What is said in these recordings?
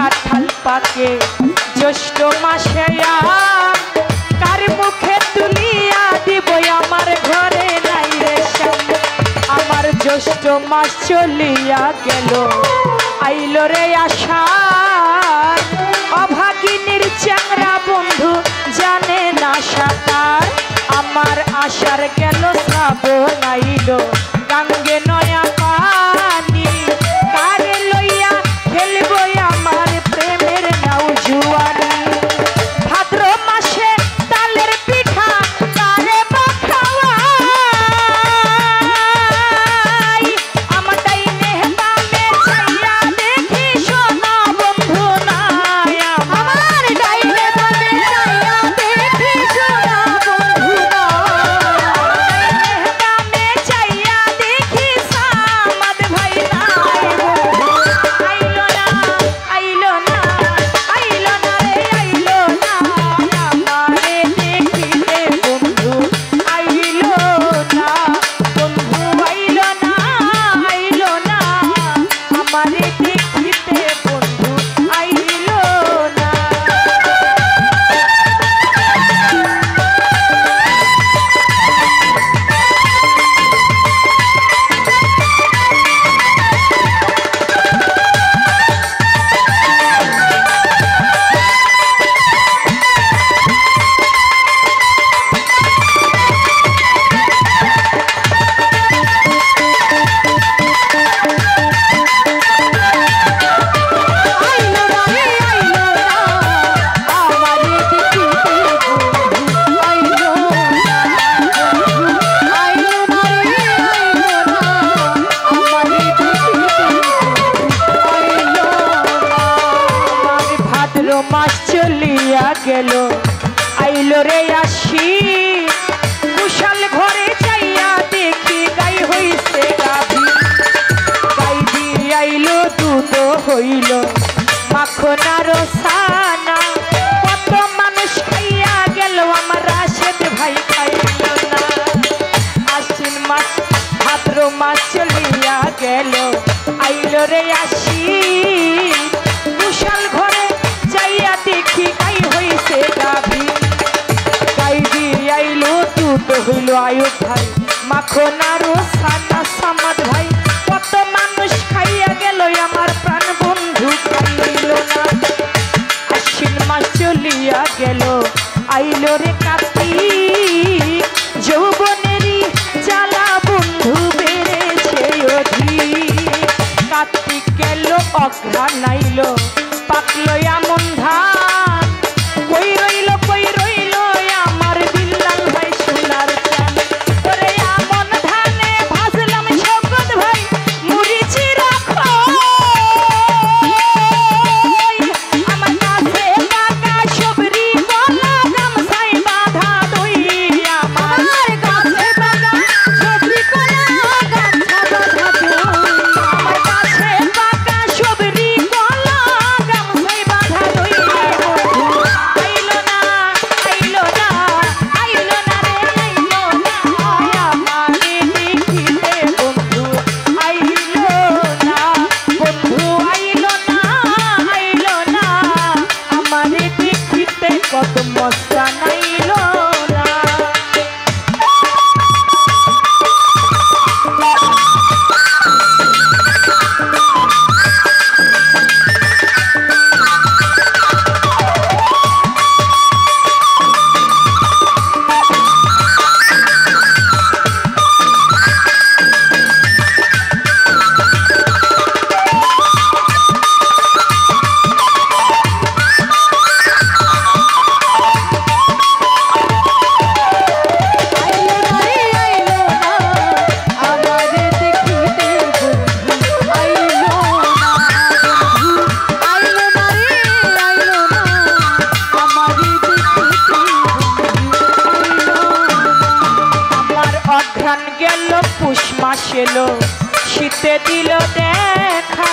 কাঁঠাল পাকে জ্যৈষ্ঠ মাসে কার মুখে তুলিয়া দিব আমার ঘরে নাই রে শ্যাম। আমার জ্যৈষ্ঠ মাস চলিয়া গেল আইল রে আষাঢ় অভাগিনীর চ্যাংরা বন্ধু জানে না সাঁতার। আমার আশার গেল শ্রাবণ আইল গাঙ্গে নয়া পানি কারে লইয়া খেলবো আমার প্রেমের নাও জুয়ানি। ভাদ্র মাসে তালের পিঠা কারে বা খাওয়াই আমার ডাইনে বামে চাইয়া দেখি সোনা বন্ধু নাই আমার ডাইনে বামে চাইয়া দেখি সোনা বন্ধু নাই বামে চাইয়া দেখি সামাদ ভাই নাই বন্ধু আইলো না আইলো না আইলো না রে আইলো না আমারে দেখিতে বন্ধু আইলো না বন্ধু আইলো না আইলো না আমারে দেখিতে বন্ধু আইলো না। আইলো না রে আইলো না আমারে দেখিতে বন্ধু আইলো না আইলো না রে আইলো না আমারে দেখিতে আইলো না। আমার ভাদ্র মাস চলিয়া গেল আইলো রে আশ্বিন কুশাল ঘরে যাইয়া দেখি গাই হইছে গাভী গাই দিয়ে আইলো দুধ হইল মাখন আর সানা কত মানুষ খাইয়া গেল আমার রাশেদ ভাই খাইল না। আশ্বিন মাস ভাদ্র মাস চলিয়া গেল আইলো রে আশ্বিন কুশাল ঘরে যাইয়া দেখি গাই হইছে গাভী গাই দিয়ে আইলো দুধ হইল আয়ুব ভাই মাখন আর সানা সামাদ ভাই কত মানুষ খাইয়া গেল আমার প্রাণ বন্ধু খাইল না। আশ্বিন মাস চলিয়া গেল আইলো রে কার্তিক যৌবনেরই জ্বালা বন্ধু বেড়েছে অধিক। কার্তিক গেল অঘ্রাণ আইল পাকলো এমন ধান কই রইল আমার বিল্লাল ভাই সোনার চান। ওরে এমন ধানে ভাজলাম শওকত ভাই মুড়িছি রাখো আমার কাছে পাকা সবরি কলা গামছাই বাঁধা দই আমার কাছে পাকা সবরি কলা গামছা বাঁধা দই আমার কাছে পাকা সবরি কলা গামছাই বাঁধা দই বন্ধু আইলো না আইলো না আইলো না রে আইলো না আমারে দেখিতে বন্ধু আইলো না বন্ধু আইলো না আইলো না আমারে দেখিতে কত মস্তান আইলো না। এলো শীতে দিল দেখা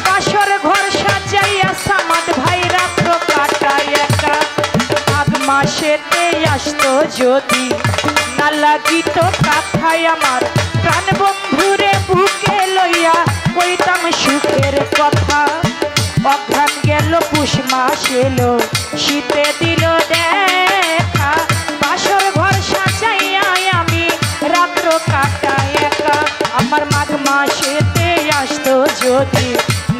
বাসর ঘর সাজাইয়া সামাদ ভাই রাত্র কাটায় একা আগ মাসেতে আসতো যদি না লাগিত কাথায় আমার প্রাণ বন্ধুরে বুকে লইয়া কইতাম সুখের কথা অঘ্রাণ গেল পুষ মাস এলো শীতে দিল দেখা বাসর ঘর সাজাইয়া আমি রাত্র কাটাই একা আমার মাঘ মাসেতে আসতো যদি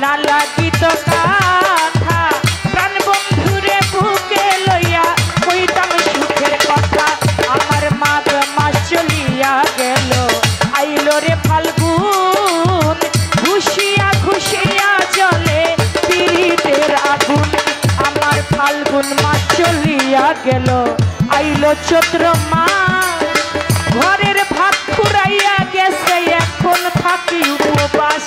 না লাগিত কথা প্রাণ বন্ধুরে বুকে লইয়া কইতাম সুখের কথা আমার মাঘ মাস চলিয়া গেল আইলো রে ফাল্গুন ঘুষিয়া ঘুষিয়া জলে পীড়িতের আগুন আমার ফাল্গুন মাস চলিয়া গেল আইলো চৈত্র মাস ঘরের ভাত ফুরাইয়া গেছে এখন থাকি উপবাস